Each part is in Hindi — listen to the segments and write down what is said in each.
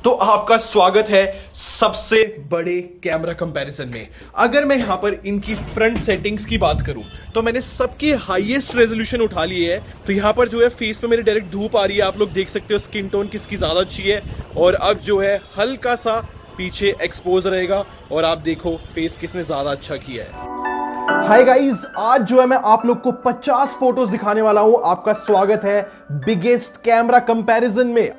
तो आपका स्वागत है सबसे बड़े कैमरा कंपैरिजन में। अगर मैं यहां पर इनकी फ्रंट सेटिंग्स की बात करूं तो मैंने सबकी हाईएस्ट रेजोल्यूशन उठा ली है। तो यहां पर जो है फेस पे मेरे डायरेक्ट धूप आ रही है, आप लोग देख सकते हो स्किन टोन किसकी ज्यादा अच्छी है। और अब जो है हल्का सा पीछे एक्सपोज रहेगा और आप देखो फेस किसने ज्यादा अच्छा किया है। हाय गाइस, आज जो है मैं आप लोग को 50 फोटोज दिखाने वाला हूं। आपका स्वागत है बिगेस्ट कैमरा कंपैरिजन में।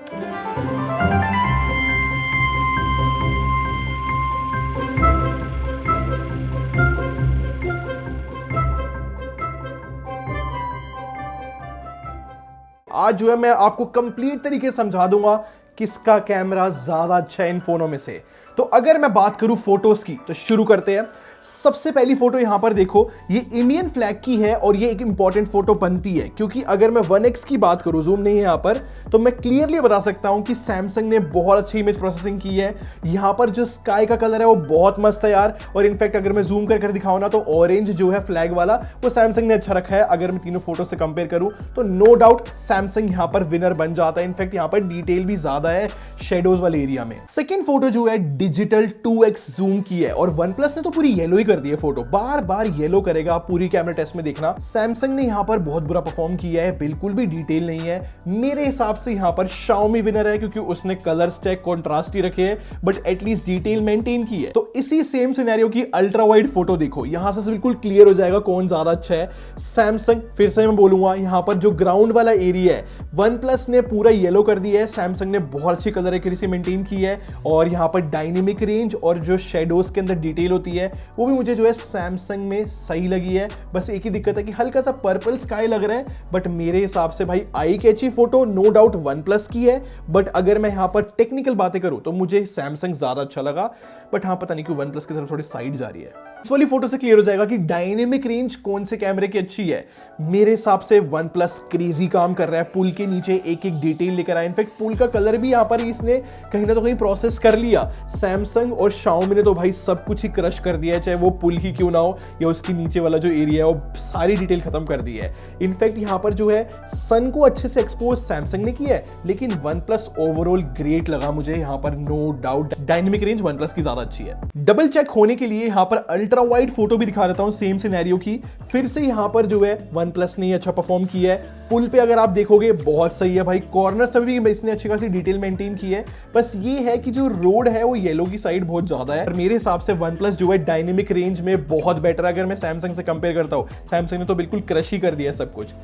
आज जो है मैं आपको कंप्लीट तरीके से समझा दूंगा किसका कैमरा ज्यादा अच्छा है इन फोनों में से। तो अगर मैं बात करूं फोटोज की तो शुरू करते हैं। सबसे पहली फोटो यहां पर देखो, ये इंडियन फ्लैग की है और ये एक इंपॉर्टेंट फोटो बनती है क्योंकि अगर मैं 1x की बात करूं, जूम नहीं है यहां पर, तो मैं क्लियरली बता सकता हूं कि सैमसंग ने बहुत अच्छी इमेज प्रोसेसिंग की है। यहां पर जो स्काई का कलर है वो बहुत मस्त है यार। और इनफैक्ट अगर मैं जूम कर दिखाऊं ना तो ऑरेंज जो है फ्लैग वाला वो सैमसंग ने अच्छा रखा है। अगर मैं तीनों फोटो से कंपेयर करूं तो नो डाउट सैमसंग यहां पर विनर बन जाता है। इनफैक्ट यहां पर डिटेल भी ज्यादा है शेडोज वाले एरिया में। सेकेंड फोटो जो है डिजिटल 2x जूम की है और वन प्लस ने तो पूरी येलो ही कर दी है फोटो, बार बार येलो करेगा। पूरी कैमरा टेस्ट में देखना सैमसंग ने यहां पर बहुत बुरा परफॉर्म किया है, बिल्कुल भी डिटेल नहीं है। मेरे हिसाब से यहां पर Xiaomi विनर है क्योंकि उसने कलर स्टैक कॉन्ट्रास्ट ही रखे हैं बट एटलीस्ट डिटेल मेंटेन की है। तो इसी सेम सिनेरियो की अल्ट्रा वाइड फोटो देखो, यहां से बिल्कुल क्लियर हो जाएगा कौन ज्यादा अच्छा है। सैमसंग, फिर से मैं बोलूंगा, यहां पर जो ग्राउंड वाला एरिया है वन प्लस ने पूरा येलो कर दिया है, सैमसंग ने बहुत अच्छी कलर एक्यूरेसी मेंटेन की है। और यहां पर डायनेमिक रेंज और जो शेडोज के अंदर डिटेल होती है वो भी मुझे जो है सैमसंग में सही लगी है। बस एक ही दिक्कत है कि हल्का सा पर्पल स्काई लग रहा है बट मेरे हिसाब से भाई eye catchy photo no doubt OnePlus की है। बट अगर मैं यहां पर टेक्निकल बातें करूं तो मुझे सैमसंग ज्यादा अच्छा लगा। बट हाँ, पता नहीं क्यों वन प्लस की तरफ थोड़ी साइड जा रही है। इस वाली फोटो से क्लियर हो जाएगा कि डायनेमिक रेंज कौन से कैमरे की अच्छी है। मेरे हिसाब से वन प्लस क्रेजी काम कर रहा है, पुल के नीचे एक एक डिटेल लेकर आया। इनफैक्ट पुल का कलर भी यहां पर इसने कहीं ना तो कहीं प्रोसेस कर लिया। सैमसंग और Xiaomi ने तो भाई सब कुछ ही क्रश कर दिया है, चाहे वो पुल ही क्यों ना हो या उसके नीचे वाला जो एरिया है वो सारी डिटेल खत्म कर दी है। इनफैक्ट यहां पर जो है सन को अच्छे से एक्सपोज सैमसंग ने किया है, लेकिन वन प्लस ओवरऑल ग्रेट लगा मुझे यहां पर, no doubt dynamic range OnePlus की ज्यादा अच्छी है। डबल चेक होने के लिए यहां पर अल्ट्रा वाइड फोटो भी दिखा देता हूं सेम सिनेरियो की। फिर से यहां पर जो है वन प्लस ने अच्छा परफॉर्म किया है। पुल पे अगर आप देखोगे बहुत सही है भाई, कॉर्नर से भी इसने अच्छी खासी डिटेल मेंटेन की है। बस ये है कि जो रोड है वो येलो की साइड बहुत ज्यादा है। और मेरे हिसाब से वन प्लस जो है डायनेमिक रेंज में बहुत बेटर है। अगर मैं सैमसंग से कंपेयर करता हूं, सैमसंग ने तो बिल्कुल क्रश ही कर दिया सब कुछ।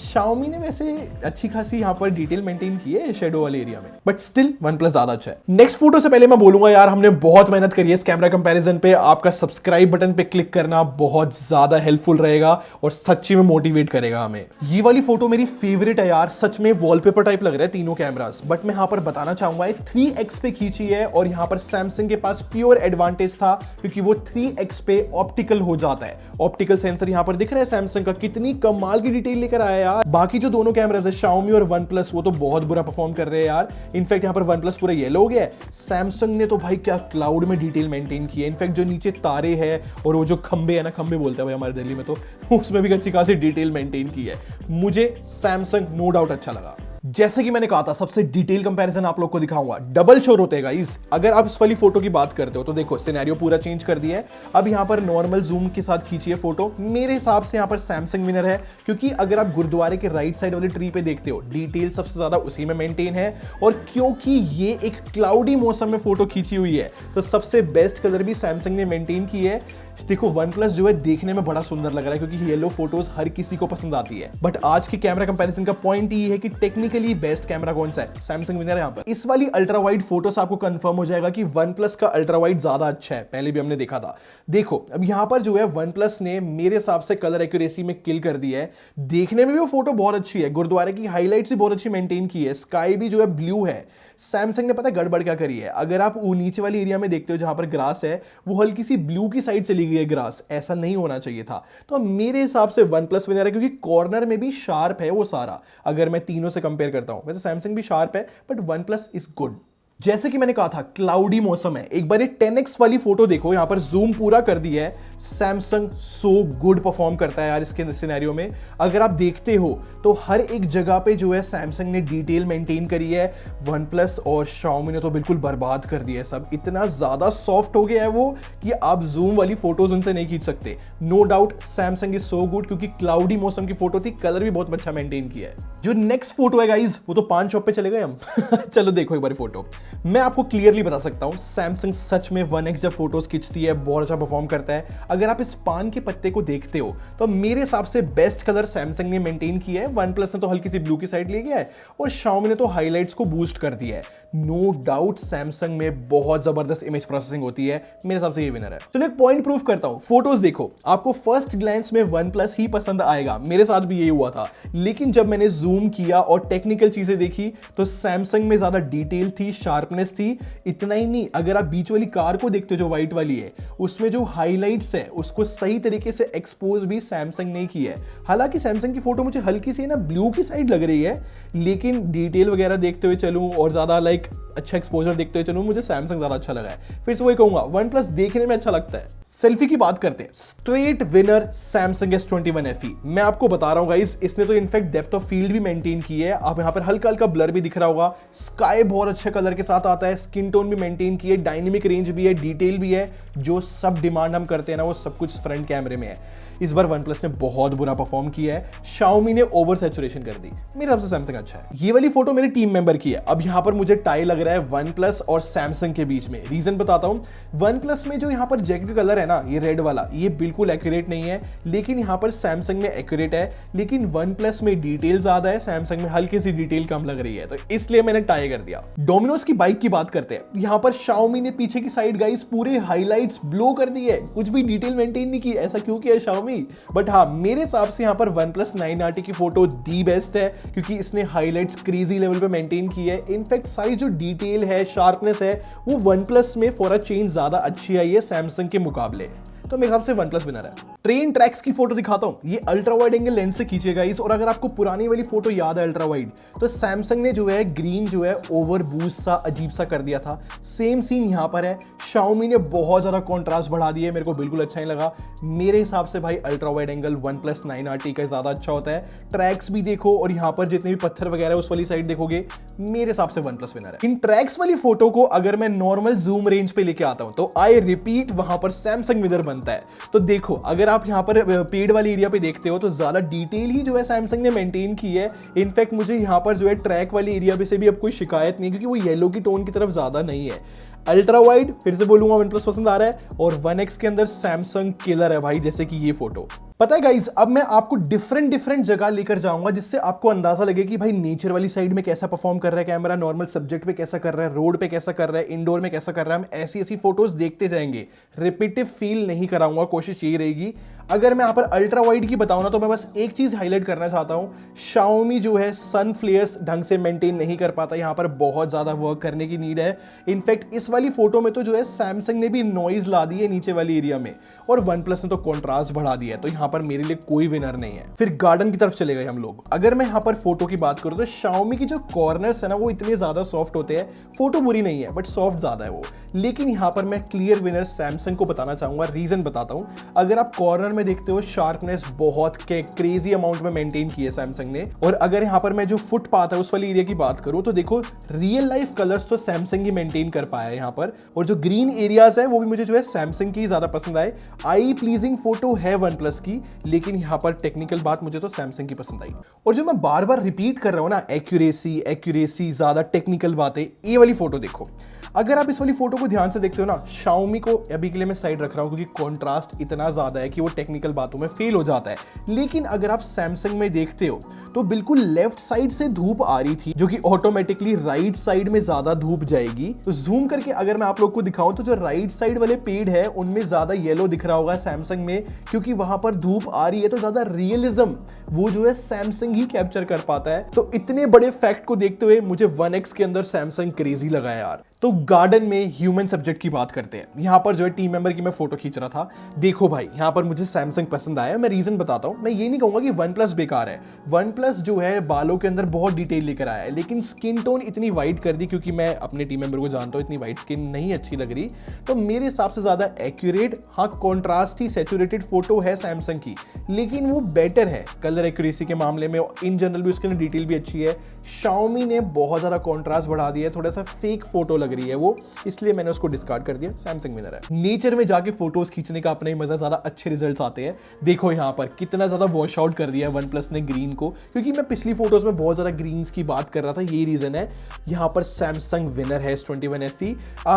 Xiaomi ने वैसे अच्छी खासी यहां पर डिटेल मेंटेन की है शेडो वाले एरिया में, बट स्टिल वन प्लस ज्यादा अच्छा है। नेक्स्ट फोटो से पहले मैं बोलूंगा यार, हमने बहुत मेहनत करी है इस कैमरा कंपैरिजन पे। आपका सब्सक्राइब बटन पे क्लिक करना बहुत ज्यादा हेल्पफुल रहेगा और सच्ची में मोटिवेट करेगा हमें। ये वाली फोटो मेरी फेवरेट है यार, सच में वॉलपेपर टाइप लग रहा है तीनों कैमरास। बट मैं यहां पर बताना चाहूंगा 3x पे खींची है और यहां पर सैमसंग के पास प्योर एडवांटेज था क्योंकि वो 3x पे ऑप्टिकल हो जाता है। ऑप्टिकल सेंसर यहां पर दिख रहा है सैमसंग का, कितनी कमाल की डिटेल लेकर आया यार। बाकी जो दोनों कैमरास है Xiaomi और OnePlus वो तो बहुत बुरा परफॉर्म कर रहे हैं यार। इनफैक्ट यहां पर OnePlus पूरा येलो हो गया है। सैमसंग ने तो भाई क्या क्लाउड में डिटेल मेंटेन की है। इनफैक्ट जो नीचे तारे हैं और वो जो खंबे है ना, खंबे बोलते हैं भाई हमारे दिल्ली में, तो उसमें भी अच्छी खासी डिटेल मेंटेन की है। मुझे सैमसंग नो डाउट अच्छा लगा। जैसे कि मैंने कहा था सबसे डिटेल कंपैरिजन आप लोग को दिखाऊंगा। डबल शोर होते हैं गाइस। अगर आप इस वाली फोटो की बात करते हो तो देखो सिनेरियो पूरा चेंज कर दिया है। अब यहां पर नॉर्मल जूम के साथ खींची है फोटो। मेरे हिसाब से यहां पर सैमसंग विनर है क्योंकि अगर आप गुरुद्वारे के राइट साइड वाले ट्री पे देखते हो डिटेल सबसे ज्यादा उसी में मेंटेन है। और क्योंकि ये एक क्लाउडी मौसम में फोटो खींची हुई है तो सबसे बेस्ट कलर भी सैमसंग ने मेंटेन की है। देखो वन प्लस जो है देखने में बड़ा सुंदर लग रहा है क्योंकि येलो फोटोज हर किसी को पसंद आती है। बट आज के कैमरा कंपैरिजन का पॉइंट ये है कि टेक्निकली बेस्ट कैमरा कौन सा है, सैमसंग विनर है यहाँ पर। इस वाली अल्ट्रा वाइड फोटो से आपको कंफर्म हो जाएगा कि वन प्लस का अल्ट्रा वाइड ज्यादा अच्छा है, पहले भी हमने देखा था। देखो अब यहां पर जो है वन प्लस ने मेरे हिसाब से कलर एक्यूरेसी में किल कर दिया है। देखने में भी वो फोटो बहुत अच्छी है, गुरुद्वारे की हाईलाइट्स भी बहुत अच्छी मेंटेन की है, स्काई भी जो है ब्लू है। सैमसंग ने पता है गड़बड़ क्या करी है, अगर आप नीचे वाली एरिया में देखते हो जहां पर ग्रास है वो हल्की सी ब्लू की साइड चली गई है ग्रास, ऐसा नहीं होना चाहिए था। तो मेरे हिसाब से वन प्लस विनर है क्योंकि कॉर्नर में भी शार्प है वो सारा। अगर मैं तीनों से कंपेयर करता हूं, वैसे सैमसंग भी शार्प है but one plus is good. जैसे कि मैंने कहा था क्लाउडी मौसम है, एक बार ये 10x वाली फोटो देखो, यहां पर जूम पूरा कर दिया है। सैमसंग सो गुड परफॉर्म करता है यार इसके सिनेरियो में। अगर आप देखते हो तो हर एक जगह पे जो है सैमसंग ने डिटेल मेंटेन करी है। वन प्लस और शाओमी ने तो बिल्कुल बर्बाद कर दिया है सब, इतना ज्यादा सॉफ्ट हो गया है वो कि आप जूम वाली फोटोज उनसे नहीं खींच सकते। No doubt Samsung is so good, क्योंकि क्लाउडी मौसम की फोटो थी, कलर भी बहुत अच्छा मेंटेन किया है। जो नेक्स्ट फोटो है गाइज वो तो पान शॉप पे चले गए हम चलो देखो एक बार फोटो। मैं आपको क्लियरली बता सकता हूं सैमसंग सच में 1x जब फोटोज खींचती है बहुत अच्छा परफॉर्म करता है। अगर आप इस पान के पत्ते को देखते हो तो मेरे हिसाब से बेस्ट कलर सैमसंग ने मेंटेन किया है। वन प्लस ने तो हल्की सी ब्लू की साइड ले गया है और शाओमी ने तो हाइलाइट्स को बूस्ट कर दिया है। नो डाउट सैमसंग में बहुत जबरदस्त इमेज प्रोसेसिंग होती है, मेरे हिसाब से ये विनर है। चलो एक पॉइंट प्रूव करता हूं, फोटोज देखो, आपको फर्स्ट ग्लैंस में वन प्लस ही पसंद आएगा, मेरे साथ भी यही हुआ था। लेकिन जब मैंने जूम किया और टेक्निकल चीजें देखी तो सैमसंग में ज्यादा डिटेल थी, शार्पनेस थी। इतना ही नहीं, अगर आप बीच वाली कार को देखते हो जो व्हाइट वाली है, उसमें जो हाईलाइट्स है उसको सही तरीके से एक्सपोज भी सैमसंग ने किया है। हालांकि सैमसंग की फोटो मुझे हल्की सी ना ब्लू की साइड लग रही है, लेकिन डिटेल वगैरह देखते हुए चलूं और ज्यादा अच्छा एक्सपोजर देखते हुए चलूं, मुझे सैमसंग ज्यादा अच्छा लगा है। फिर से वही कहूंगा, वन प्लस देखने में अच्छा लगता है। सेल्फी की बात करते हैं, straight winner Samsung S21 FE। मैं आपको बता रहा हूं गाइस, इसने तो इनफैक्ट डेप्थ ऑफ फील्ड भी मेंटेन की है। आप यहां पर हल्का हल्का ब्लर भी दिख रहा होगा, स्काई बहुत अच्छे कलर के साथ आता है, स्किन टोन भी मेंटेन की है, डायनेमिक रेंज भी है, डिटेल भी है। जो सब डिमांड हम करते हैं ना वो सब कुछ फ्रंट कैमरे में है। इस बार वन प्लस ने बहुत बुरा परफॉर्म किया है, शाओमी ने ओवर सैचुरेशन कर दी। मेरे हिसाब से सैमसंग अच्छा है। ये वाली फोटो मेरे टीम मेंबर की है। अब यहां पर मुझे टाई लग रहा है वन प्लस और सैमसंग के बीच में। रीजन बताता हूं, वन प्लस में जो यहां पर जैकेट कलर है ना, ये रेड वाला, ये बिल्कुल एक्यूरेट नहीं है, लेकिन यहां पर सैमसंग में एक्यूरेट है। लेकिन वन प्लस में डिटेल ज्यादा है, सैमसंग में हल्की सी डिटेल कम लग रही है, तो इसलिए मैंने टाई कर दिया। डोमिनोज की बाइक की बात करते हैं, यहां पर शाओमी ने पीछे की साइड गाइस पूरे हाईलाइट्स ब्लो कर दी है, कुछ भी डिटेल मेंटेन नहीं की। ऐसा क्यों किया शाओमी? बट हाँ, मेरे हिसाब से यहां पर OnePlus 9RT की फोटो दी बेस्ट है, क्योंकि इसने हाइलाइट्स क्रेजी लेवल पे मेंटेन की है। इनफैक्ट सारी जो डिटेल है, शार्पनेस है, वो OnePlus में फॉर अ चेंज ज्यादा अच्छी आई है सैमसंग के मुकाबले। तो मेरे हिसाब से OnePlus विनर है। ट्रेन ट्रैक्स की फोटो दिखाता हूं, ये अल्ट्रा वाइड एंगल लेंस से खींचेगा इस। और अगर आपको पुरानी वाली फोटो याद है अल्ट्रा वाइड, तो सैमसंग ने जो है ग्रीन जो है ओवर बूस्ट सा अजीब सा कर दिया था। सेम सीन यहां पर है, शाओमी ने बहुत ज्यादा कॉन्ट्रास्ट बढ़ा दिया है, मेरे को बिल्कुल अच्छा नहीं लगा। मेरे हिसाब से भाई ultra wide angle OnePlus 9RT का ज्यादा अच्छा होता है। ट्रैक्स भी देखो और यहां पर जितने भी पत्थर वगैरह उस वाली साइड देखोगे, मेरे हिसाब से OnePlus विनर है। इन ट्रैक्स वाली फोटो को अगर मैं नॉर्मल जूम रेंज पे लेके आता हूं तो आई रिपीट वहां पर सैमसंग विनर बनता है। तो देखो, अगर आप यहां पर पेड़ वाली एरिया पे देखते हो तो ज्यादा डिटेल ही जो है सैमसंग ने मेंटेन की है। इनफैक्ट मुझे यहां पर जो है ट्रैक वाली एरिया पे से भी अब कोई शिकायत नहीं है, क्योंकि वो येलो की टोन की तरफ ज्यादा नहीं है। अल्ट्रा वाइड फिर से बोलूंगा OnePlus पसंद आ रहा है, और 1x के अंदर सैमसंग किलर है भाई, जैसे कि ये फोटो। पता है गाइज, अब मैं आपको डिफरेंट जगह लेकर जाऊंगा, जिससे आपको अंदाजा लगे कि भाई नेचर वाली साइड में कैसा परफॉर्म कर रहा है कैमरा, नॉर्मल सब्जेक्ट पे कैसा कर रहा है, रोड पे कैसा कर रहा है, इंडोर में कैसा कर रहा है। हम ऐसी ऐसी फोटोज देखते जाएंगे, रिपीटिव फील नहीं कराऊंगा, कोशिश यही रहेगी। अगर मैं यहां पर अल्ट्रा वाइड की बताऊं ना, तो मैं बस एक चीज हाईलाइट करना चाहता हूं, शाओमी जो है सन फ्लेयर्स ढंग से मेंटेन नहीं कर पाता, यहां पर बहुत ज्यादा वर्क करने की नीड है। इनफैक्ट इस वाली फोटो में तो जो है सैमसंग ने भी नॉइज ला दी है नीचे वाली एरिया में, और OnePlus ने तो कॉन्ट्रास्ट बढ़ा दिया है, तो यहां पर मेरे लिए कोई विनर नहीं है। फिर गार्डन की तरफ चले गए हम लोग। अगर मैं यहां पर फोटो की बात करूं तो शाओमी की जो कॉर्नर्स है ना, वो इतने ज्यादा सॉफ्ट होते हैं। फोटो बुरी नहीं है, बट सॉफ्ट ज्यादा है वो। लेकिन यहां पर मैं क्लियर विनर सैमसंग को बताना चाहूंगा, रीजन बताता हूं। अगर आप कॉर्नर में देखते हो, शार्पनेस बहुत क्रेजी अमाउंट में मेंटेन की है सैमसंग ने। और अगर यहां पर मैं जो फुटपाथ है उस वाली एरिया की बात करूं, तो देखो रियल लाइफ कलर्स तो सैमसंग ही मेंटेन कर पाया है यहां पर। और जो ग्रीन एरियाज है वो भी मुझे जो है सैमसंग की ज्यादा पसंद आए। आई प्लीजिंग फोटो है OnePlus की, लेकिन यहां पर टेक्निकल बात मुझे तो सैमसंग की पसंद आई। और जो मैं बार बार रिपीट कर रहा हूं ना, एक्यूरेसी ज्यादा टेक्निकल बातें, ये वाली फोटो देखो। अगर आप इस वाली फोटो को ध्यान से देखते हो ना, शाओमी को अभी के लिए मैं साइड रख रहा हूं, क्योंकि कॉन्ट्रास्ट इतना ज्यादा है कि वो टेक्निकल बातों में फेल हो जाता है। लेकिन अगर आप सैमसंग में देखते हो तो बिल्कुल लेफ्ट साइड से धूप आ रही थी, जो कि ऑटोमेटिकली राइट साइड में ज्यादा धूप जाएगी। तो जूम करके अगर मैं आप लोग को दिखाऊं तो जो राइट साइड वाले पेड़ है उनमें ज्यादा येलो दिख रहा होगा सैमसंग में, क्योंकि वहां पर धूप आ रही है। तो ज्यादा रियलिज्म वो जो है सैमसंग ही कैप्चर कर पाता है। तो इतने बड़े फैक्ट को देखते हुए मुझे 1x के अंदर सैमसंग क्रेजी लगा यार। तो गार्डन में ह्यूमन सब्जेक्ट की बात करते हैं। यहां पर जो है टीम मेंबर की मैं फोटो खींच रहा था। देखो भाई, यहां पर मुझे सैमसंग पसंद आया। मैं रीजन बताता हूं। मैं ये नहीं कहूंगा कि वन प्लस बेकार है। वन प्लस जो है बालों के अंदर बहुत डिटेल लेकर आया है, लेकिन स्किन टोन इतनी वाइट कर दी, क्योंकि मैं अपने टीम मेंबर को जानता हूं, इतनी वाइट स्किन नहीं अच्छी लग रही। तो मेरे हिसाब से ज्यादा एक्यूरेट, हाँ कॉन्ट्रास्ट ही सैचुरेटेड फोटो है सैमसंग की, लेकिन वो बेटर है कलर एक्यूरेसी के मामले में। इन जनरल भी उसके अंदर डिटेल भी अच्छी है। Xiaomi ने बहुत ज्यादा कॉन्ट्रास्ट बढ़ा दिया है, थोड़ा सा फेक फोटो लग रही है वो, इसलिए मैंने उसको डिस्कार्ड कर दिया। सैमसंग विनर है। नेचर में जाके फोटोज खींचने का अपना ही मजा, ज्यादा अच्छे रिजल्ट्स आते हैं। देखो यहाँ पर कितना ज्यादा वॉश आउट कर दिया है वन प्लस ने ग्रीन को, क्योंकि मैं पिछली फोटोज में बहुत ज्यादा ग्रीन्स की बात कर रहा था, यही रीजन है। यहाँ पर सैमसंग विनर है S21 FE।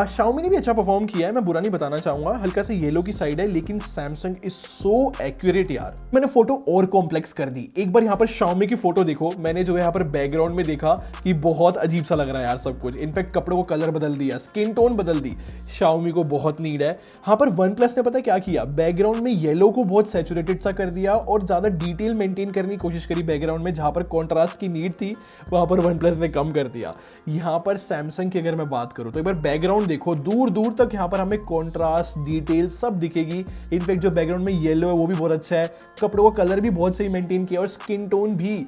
Xiaomi ने भी अच्छा परफॉर्म किया है, मैं बुरा नहीं बताना चाहूंगा, हल्का सा येलो की साइड है, लेकिन सैमसंग इज सो एक्यूरेट यार। मैंने फोटो और कॉम्प्लेक्स कर दी। एक बार यहाँ पर Xiaomi की फोटो देखो, मैंने जो है यहाँ पर बैकग्राउंड में देखा कि बहुत अजीब सा लग रहा है यार सब कुछ। इनफैक्ट कपड़ों को कलर बदल दिया, स्किन टोन बदल दी। Xiaomi को बहुत नीड है। यहाँ पर वन प्लस ने पता क्या किया, बैकग्राउंड में येलो को बहुत सैचुरेटेड सा कर दिया और ज्यादा डिटेल मेंटेन करने की कोशिश करी बैकग्राउंड में। जहां पर कॉन्ट्रास्ट की नीड थी वहां पर वन प्लस ने कम कर दिया। यहाँ पर सैमसंग की अगर मैं बात करूं तो एक बार बैकग्राउंड देखो, दूर दूर तक यहाँ पर हमें कॉन्ट्रास्ट डिटेल सब दिखेगी। इनफैक्ट जो बैकग्राउंड में येलो है वो भी बहुत अच्छा है, कपड़ों का कलर भी बहुत सही मेंटेन किया और स्किन टोन भी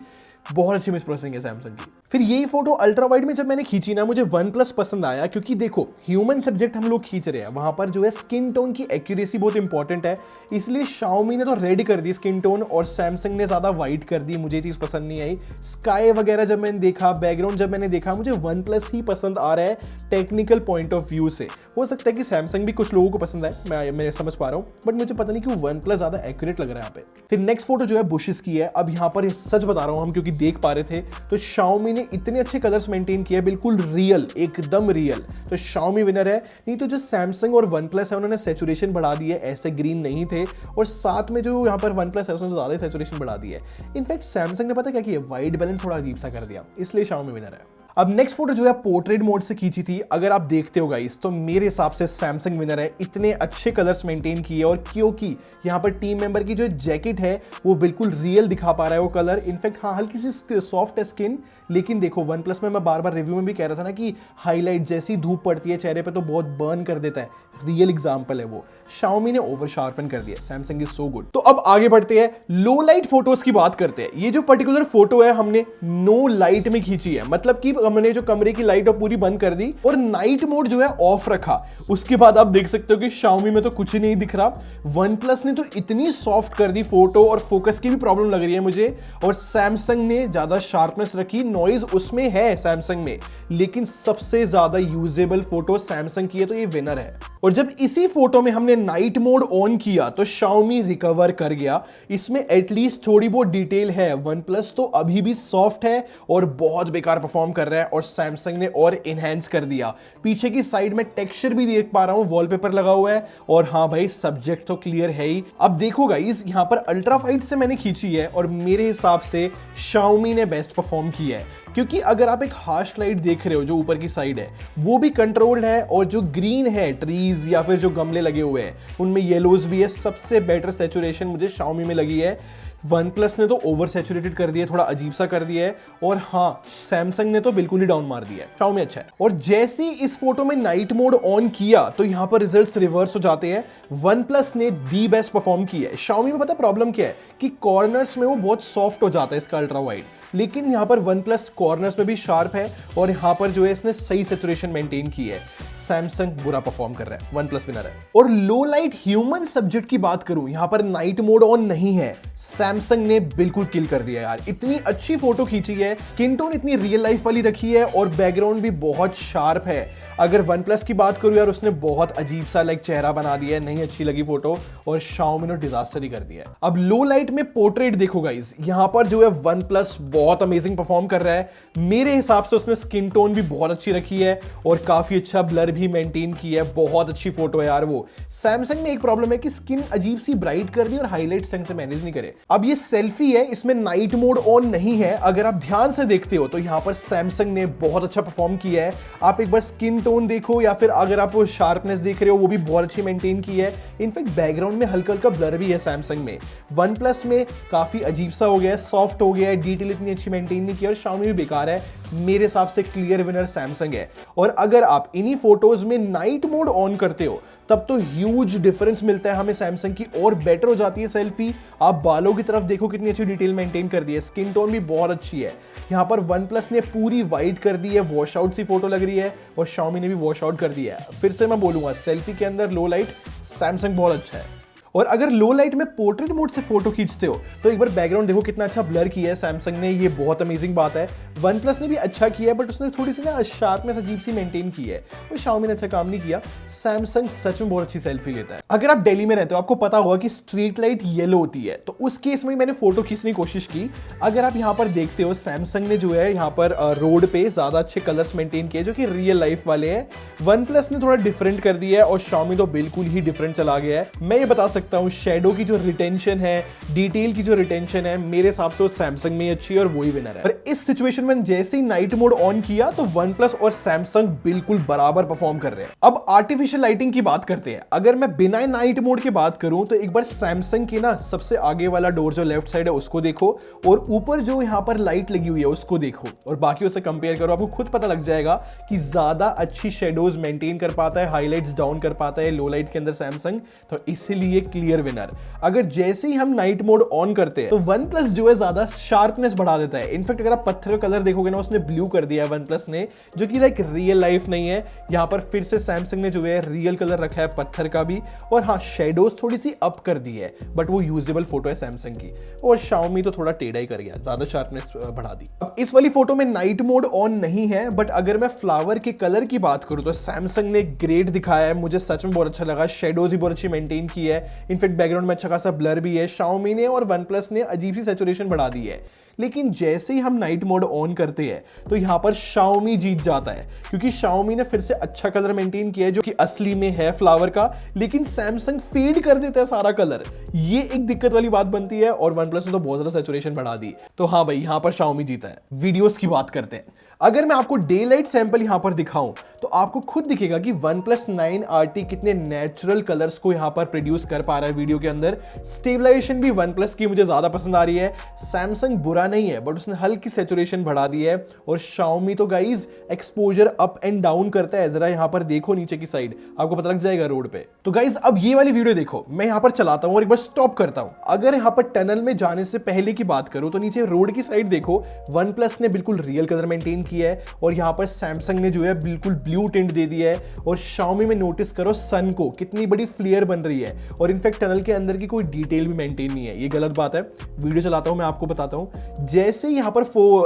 बहुत अच्छी इमेज प्रोसेसिंग है सैमसंग की। फिर यही फोटो अल्ट्रा वाइड में जब मैंने खींची ना, मुझे वन प्लस पसंद आया, क्योंकि देखो ह्यूमन सब्जेक्ट हम लोग खींच रहे हैं, वहां पर जो है स्किन टोन की एक्यूरेसी बहुत इंपॉर्टेंट है। इसलिए Xiaomi ने तो रेड कर दी स्किन टोन और सैमसंग ने ज्यादा वाइट कर दी। मुझे चीज पसंद नहीं आई। स्काई वगैरह जब मैंने देखा, बैकग्राउंड जब मैंने देखा, मुझे वन प्लस ही पसंद आ रहा है टेक्निकल पॉइंट ऑफ व्यू से। हो सकता है कि सैमसंग भी कुछ लोगों को पसंद आए, मैं समझ पा रहा हूँ, बट मुझे पता नहीं क्यों वन प्लस ज्यादा एक्यूरेट लग रहा है यहाँ पे। फिर नेक्स्ट फोटो जो है बुशेस की है। अब यहाँ पर सच बता रहा हूँ हम, क्योंकि देख पा रहे थे, तो Xiaomi ने इतने अच्छे कलर्स मेंटेन किया, बिल्कुल रियल, एकदम रियल। तो Xiaomi विनर है। नहीं तो जो सैमसंग और वन प्लस है उन्होंने सैचुरेशन बढ़ा दी है, ऐसे ग्रीन नहीं थे। और साथ में जो यहाँ पर वन प्लस है उसने ज्यादा सैचुरेशन बढ़ा दी है। इनफैक्ट सैमसंग ने पता क्या किया, वाइट बैलेंस थोड़ा अजीब सा कर दिया, इसलिए Xiaomi विनर है। अब नेक्स्ट फोटो जो है पोर्ट्रेट मोड से खींची थी। अगर आप देखते हो गाइस, तो मेरे हिसाब से सैमसंग विनर है। इतने अच्छे कलर्स मेंटेन किए, और क्योंकि यहाँ पर टीम मेंबर की जो जैकेट है वो बिल्कुल रियल दिखा पा रहा है वो कलर। इनफैक्ट हाँ, हल्की सी सॉफ्ट है स्किन, लेकिन देखो वन प्लस में मैं बार बार रिव्यू में भी कह रहा था ना कि हाईलाइट जैसी धूप पड़ती है चेहरे पे तो बहुत बर्न कर देता है। रियल एग्जांपल है वो। Xiaomi ने ओवर शार्पन कर दिया। Samsung is so good. तो अब आगे बढ़ते हैं, लो लाइट फोटोज की बात करते हैं। ये जो पर्टिकुलर फोटो है हमने नो लाइट में खींची है, मतलब कि हमने जो कमरे की लाइट है पूरी बंद कर दी और नाइट मोड जो है ऑफ रखा। उसके बाद आप देख सकते हो कि Xiaomi में तो कुछ ही नहीं दिख रहा। वन प्लस ने तो इतनी सॉफ्ट कर दी फोटो, और फोकस की भी प्रॉब्लम लग रही है मुझे। और सैमसंग ने ज्यादा शार्पनेस रखी, नॉइज उसमें है सैमसंग में, लेकिन सबसे ज्यादा यूजेबल फोटो सैमसंग की है, तो ये विनर है। और जब इसी फोटो में हमने नाइट मोड ऑन किया तो Xiaomi रिकवर कर गया। इसमें एटलीस्ट थोड़ी बहुत डिटेल है। वन प्लस तो अभी भी सॉफ्ट है और बहुत बेकार परफॉर्म कर रहा है, और सैमसंग ने और इनहेंस कर दिया। पीछे की साइड में टेक्सचर भी देख पा रहा हूं, वॉलपेपर लगा हुआ है, और हाँ भाई सब्जेक्ट तो क्लियर है ही। अब देखो गाइस, यहां पर अल्ट्रा वाइड से मैंने खींची है, और मेरे हिसाब से Xiaomi ने बेस्ट परफॉर्म किया है। क्योंकि अगर आप एक हार्श लाइट देख रहे हो जो ऊपर की साइड है, वो भी कंट्रोल्ड है, और जो ग्रीन है ट्रीज या फिर जो गमले लगे हुए हैं उनमें येलोज भी है। सबसे बेटर सैचुरेशन मुझे Xiaomi में लगी है। वन प्लस ने तो ओवर सैचुरेटेड कर दिया, थोड़ा अजीब सा कर दिया है, और हाँ सैमसंग ने तो बिल्कुल ही डाउन मार दिया है। Xiaomi अच्छा है। और जैसे ही इस फोटो में नाइट मोड ऑन किया तो यहां पर रिजल्ट्स रिवर्स हो जाते हैं। वन प्लस ने दी बेस्ट परफॉर्म किया है। Xiaomi में पता प्रॉब्लम क्या है कि कॉर्नर्स में वो बहुत सॉफ्ट हो जाता है इसका अल्ट्रा वाइड, लेकिन यहां पर वन प्लस कॉर्नर्स में भी शार्प है, और यहां पर जो है इसने सही सैचुरेशन मेंटेन की है। सैमसंग बुरा परफॉर्म कर रहा है, वन प्लस विनर है। और लो लाइट ह्यूमन सब्जेक्ट की बात करूं, यहां पर नाइट मोड ऑन नहीं है, सैमसंग ने बिल्कुल किल कर दिया यार। इतनी अच्छी फोटो खींची है, स्किन टोन इतनी रियल लाइफ वाली रखी है, और बैकग्राउंड भी बहुत शार्प है। अगर वन प्लस की बात करूं यार, उसने बहुत अजीब सा लाइक चेहरा बना दिया है, नहीं अच्छी लगी फोटो, और Xiaomi ने डिजास्टर ही कर दिया है। अब लो लाइट में पोर्ट्रेट देखो गाइस, यहां पर जो है वन प्लस बहुत अमेजिंग परफॉर्म कर रहा है। मेरे हिसाब से उसने स्किन टोन भी बहुत अच्छी रखी है, और काफी अच्छा ब्लर भी मेंटेन की है। बहुत अच्छी फोटो है यार वो। सैमसंग में एक प्रॉब्लम है कि स्किन अजीब सी ब्राइट कर दी और हाईलाइट संग से मैनेज नहीं करे। अब ये सेल्फी है, इसमें नाइट मोड ऑन नहीं है। अगर आप ध्यान से देखते हो तो यहां पर सैमसंग ने बहुत अच्छा परफॉर्म किया है। आप एक बार स्किन टोन देखो, या फिर अगर आप शार्पनेस देख रहे हो, वो भी बहुत अच्छी मेंटेन की है। इनफैक्ट बैकग्राउंड में हल्का हल्का ब्लर भी है सैमसंग में। वन प्लस में काफी अजीब सा हो गया है, सॉफ्ट हो गया है, डिटेल इतनी अच्छी मेंटेन नहीं की, और Xiaomi भी बेकार है। मेरे हिसाब से क्लियर विनर सैमसंग है। और अगर आप इन्हीं फोटोज में नाइट मोड ऑन करते हो तब तो ह्यूज डिफरेंस मिलता है हमें सैमसंग की, और बेटर हो जाती है सेल्फी। आप बालों की तरफ देखो कितनी अच्छी डिटेल मेंटेन कर दी है, स्किन टोन भी बहुत अच्छी है। यहाँ पर वन प्लस ने पूरी वाइट कर दी है, वॉश आउट सी फोटो लग रही है, और Xiaomi ने भी वॉश आउट कर दिया है। फिर से मैं बोलूंगा सेल्फी के अंदर लो लाइट सैमसंग बहुत अच्छा है। और अगर लो लाइट में पोर्ट्रेट मोड से फोटो खींचते हो तो एक बार बैकग्राउंड देखो कितना अच्छा ब्लर किया है सैमसंग ने, ये बहुत अमेजिंग बात है। वन प्लस ने भी अच्छा किया है बट उसने थोड़ी सी ना शार्पनेस अजीब सी मेंटेन की है, और Xiaomi ने अच्छा काम नहीं किया। सैमसंग सच में बहुत अच्छी सेल्फी लेता है। अगर आप दिल्ली में रहते हो आपको पता होगा कि स्ट्रीट लाइट येलो होती है, तो उस केस में मैंने फोटो खींचने की कोशिश की। अगर आप यहाँ पर देखते हो सैमसंग ने जो है यहाँ पर रोड पे ज्यादा अच्छे कलर्स मेंटेन किए जो कि रियल लाइफ वाले हैं। वन प्लस ने थोड़ा डिफरेंट कर दिया है और Xiaomi तो बिल्कुल ही डिफरेंट चला गया है। मैं ये बता सकता हूँ शेडो की जो रिटेंशन है, डिटेल की जो रिटेंशन है, मेरे हिसाब से वो सैमसंग में अच्छी है और वही विनर है। और इस सिचुएशन में जैसे ही नाइट मोड ऑन किया तो वन प्लस और सैमसंग बिल्कुल बराबर परफॉर्म कर रहे हैं। अब आर्टिफिशियल लाइटिंग की बात करते हैं। अगर मैं बिना नाइट मोड की बात करूं तो एक बार सैमसंग की ना सबसे आगे वाला डोर जो लेफ्ट साइड है उसको देखो, और ऊपर जो यहां पर लाइट लगी हुई है उसको देखो, और बाकी उसे कंपेयर करो, आपको खुद पता लग जाएगा कि ज्यादा अच्छी शेडोज मेंटेन कर पाता है, हाईलाइट्स डाउन कर पाता है लो लाइट के अंदर सैमसंग, तो इसीलिए क्लियर विनर। अगर जैसे ही हम नाइट मोड ऑन करते हैं तो वन प्लस जो है ज्यादा शार्पनेस बढ़ा देता है। इनफैक्ट अगर आप पत्थर का कलर देखोगे ना उसने ब्लू कर दिया है वन प्लस ने, जो कि लाइक रियल लाइफ नहीं है। यहां पर फिर से सैमसंग ने जो है रियल कलर रखा है पत्थर का भी, और हाँ शेडोज थोड़ी सी अप कर दी है, बट वो यूजेबल फोटो है सैमसंग की। और Xiaomi तो थोड़ा टेढ़ा ही कर गया, ज्यादा शार्पनेस बढ़ा दी। अब इस वाली फोटो में नाइट मोड ऑन नहीं है, बट अगर मैं फ्लावर के कलर की बात करूं तो सैमसंग ने ग्रेड दिखाया है, मुझे सच में बहुत अच्छा लगा। शेडोज ही बहुत अच्छी मेंटेन की है, इनफैक्ट बैकग्राउंड में अच्छा खासा ब्लर भी है। Xiaomi ने और वन प्लस ने अजीब सी सैचुरेशन बढ़ा दी है, लेकिन जैसे ही हम नाइट मोड ऑन करते हैं तो यहां पर Xiaomi जीत जाता है, क्योंकि Xiaomi ने फिर से अच्छा कलर मेंटेन किया है जो कि असली में है फ्लावर का, लेकिन सैमसंग फेड कर देता है सारा कलर। ये एक दिक्कत वाली बात बनती है, और वन प्लस ने तो बहुत ज्यादा सैचुरेशन बढ़ा दी। तो हाँ भाई यहां पर Xiaomi जीता है। वीडियोस की बात करते हैं। अगर मैं आपको डे लाइट सैंपल यहां पर दिखाऊं तो आपको खुद दिखेगा कि OnePlus 9RT कितने नेचुरल कलर्स को यहां पर प्रोड्यूस कर पा रहा है वीडियो के अंदर। स्टेबलाइजेशन भी OnePlus की मुझे ज्यादा पसंद आ रही है। सैमसंग बुरा नहीं है बट उसने हल्की सैचुरेशन बढ़ा दी है, और Xiaomi तो guys exposure up and down करता है। जरा यहां पर देखो नीचे की साइड, आपको पता लग जाएगा रोड पे। तो गाइज अब ये वाली वीडियो देखो, मैं यहां पर चलाता हूं और एक बार स्टॉप करता हूं। अगर यहां पर टनल में जाने से पहले की बात करूं तो नीचे रोड की साइड देखो, OnePlus ने बिल्कुल रियल कलर मेंटेन किया है, और यहां पर सैमसंग ने जो है बिल्कुल ब्लू टिंट दे दिया है। और Xiaomi में नोटिस करो सन को कितनी बड़ी फ्लेयर बन रही है, और इनफैक्ट टनल के अंदर की कोई डिटेल भी मेंटेन नहीं है। ये गलत बात है। वीडियो चलाता हूं मैं आपको बताता हूं। जैसे यहां पर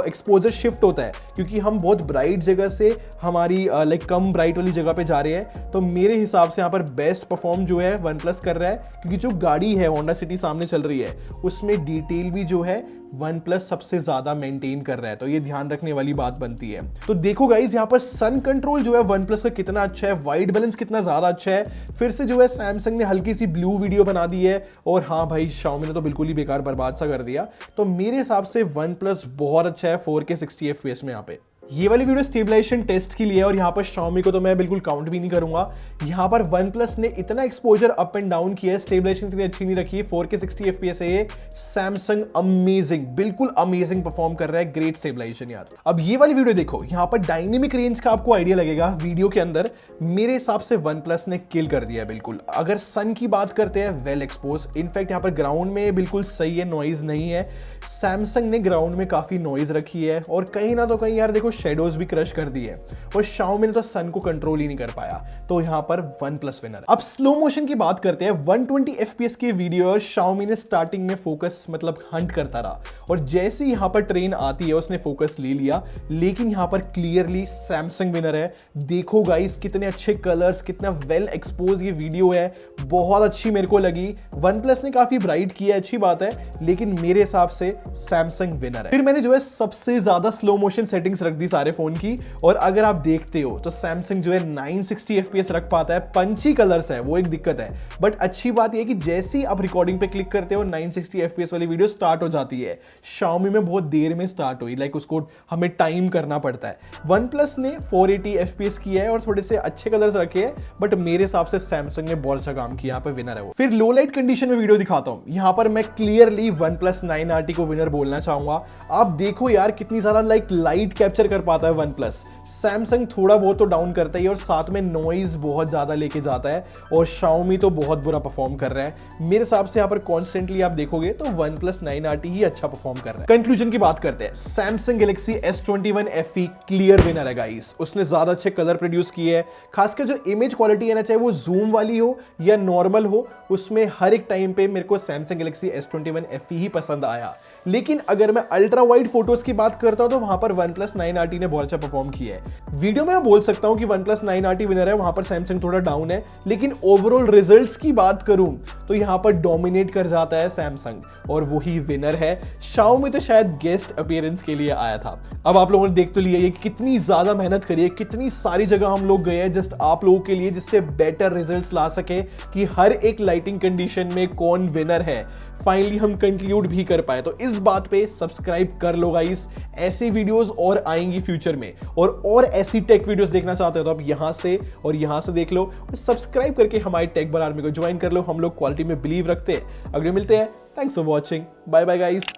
एक्सपोजर शिफ्ट होता है, क्योंकि हम बहुत ब्राइट जगह से हमारी लाइक कम ब्राइट वाली जगह पे जा रहे हैं, तो मेरे हिसाब से यहां पर बेस्ट परफॉर्म जो है OnePlus कर रहा है, क्योंकि जो गाड़ी है होंडा सिटी सामने चल रही है उसमें डिटेल भी जो है OnePlus सबसे ज्यादा मेंटेन कर रहा है, तो ये ध्यान रखने वाली बात बनती है। तो देखो गाइस यहाँ पर सन कंट्रोल जो है OnePlus का कितना अच्छा है, वाइट बैलेंस कितना ज्यादा अच्छा है। फिर से जो है सैमसंग ने हल्की सी ब्लू वीडियो बना दी है, और हाँ भाई Xiaomi ने तो बिल्कुल ही बेकार बर्बाद सा कर दिया। तो मेरे हिसाब से OnePlus बहुत अच्छा है 4K 60 FPS में। यहाँ पे ये वाली वीडियो स्टेबलाइजेशन टेस्ट के लिए है, और यहाँ पर Xiaomi को तो मैं बिल्कुल काउंट भी नहीं करूंगा। यहाँ पर OnePlus ने इतना एक्सपोजर अप एंड डाउन किया है, स्टेबलाइजेशन इतनी अच्छी नहीं रखी है। 4K 60 FPS है ये। सैमसंग अमेजिंग, बिल्कुल अमेजिंग परफॉर्म कर रहा है, ग्रेट स्टेबलाइजेशन यार। अब ये वाली वीडियो देखो, यहाँ पर डायनेमिक रेंज का आपको आइडिया लगेगा वीडियो के अंदर। मेरे हिसाब से OnePlus ने किल कर दिया बिल्कुल। अगर सन की बात करते हैं, वेल एक्सपोज, इनफैक्ट यहाँ पर ग्राउंड में बिल्कुल सही है, नॉइज नहीं है। सैमसंग ने ग्राउंड में काफी नॉइज रखी है, और कहीं ना तो कहीं यार देखो शेडोज भी क्रश कर दी है, और Xiaomi ने तो सन को कंट्रोल ही नहीं कर पाया। तो यहाँ पर OnePlus विनर। अब स्लो मोशन की बात करते हैं। 120 FPS की वीडियो Xiaomi ने स्टार्टिंग में फोकस मतलब हंट करता रहा, और जैसे यहाँ पर ट्रेन आती है उसने फोकस ले लिया, लेकिन यहाँ पर क्लियरली सैमसंग विनर है। देखो गाइस कितने अच्छे कलर्स, कितना वेल एक्सपोज ये वीडियो है, बहुत अच्छी मेरे को लगी। OnePlus ने काफी ब्राइट किया है, अच्छी बात है, लेकिन मेरे हिसाब से सैमसंग विनर है। फिर मैंने जो है सबसे ज्यादा स्लो मोशन सेटिंग्स रख दी सारे फोन की, और अगर आप देखते हो तो सैमसंग जो है 960 FPS रख पाता है। पंची कलर्स है वो एक दिक्कत है, बट अच्छी बात यह कि जैसे ही आप रिकॉर्डिंग पे क्लिक करते हो 960 FPS वाली वीडियो स्टार्ट हो जाती है। Xiaomi में बहुत देर में स्टार्ट हुई, लाइक उसको हमें टाइम करना पड़ता है। OnePlus ने 480 FPS किया है और थोड़े से अच्छे कलर्स रखे हैं, बट मेरे हिसाब से सैमसंग ने बहुत अच्छा काम किया, यहाँ पे विनर है वो। फिर लो लाइट कंडीशन में वीडियो दिखाता हूं। यहाँ पर मैं क्लियरली OnePlus 9RT को विनर बोलना चाहूंगा। आप देखो यार कितनी सारा लाइट कैप्चर कर पाता है वन प्लस। सैमसंग थोड़ा बहुत तो डाउन करता ही है और साथ में नॉइज बहुत ज्यादा लेके जाता है, और Xiaomi तो बहुत बुरा परफॉर्म कर रहा है। मेरे हिसाब से यहाँ पर कॉन्स्टेंटली आप देखोगे तो OnePlus 9RT ही अच्छा परफॉर्म कर रहा है। कंक्लूजन की बात करते हैं, Samsung Galaxy S21 FE clear winner है गाइस। उसने ज्यादा अच्छे कलर प्रोड्यूस किए हैं, खासकर जो इमेज क्वालिटी है ना, चाहे वो जूम वाली हो या नॉर्मल हो, उसमें हर एक टाइम पे मेरे को सैमसंग गैलेक्सी S21 FE ही पसंद आया। लेकिन अगर मैं अल्ट्रा वाइड फोटोज की बात करता हूं तो वहां पर OnePlus 9RT ने बहुत अच्छा परफॉर्म किया है। वीडियो में मैं बोल सकता हूं कि OnePlus 9RT विनर है, वहां पर सैमसंग थोड़ा डाउन है, लेकिन ओवरऑल रिजल्ट्स की बात करूं तो यहां पर डोमिनेट कर जाता है सैमसंग, और वही विनर है। Xiaomi तो शायद गेस्ट अपीयरेंस के लिए आया था। अब आप लोगों ने देख तो लिया ये कितनी ज्यादा मेहनत करी है, कितनी सारी जगह हम लोग गए हैं जस्ट आप लोगों के लिए, जिससे बेटर रिजल्ट्स ला सके कि हर एक लाइटिंग कंडीशन में कौन विनर है। फाइनली हम कंक्लूड भी कर पाए। तो इस बात पे सब्सक्राइब कर लो गाइस, ऐसी वीडियोस और आएंगी फ्यूचर में, और ऐसी टेक वीडियोस देखना चाहते हो तो आप यहां से और यहां से देख लो। सब्सक्राइब करके हमारी टेक बार आर्मी को ज्वाइन कर लो। हम लोग क्वालिटी में बिलीव रखते हैं। अगले मिलते हैं। Thanks for watching, bye bye guys.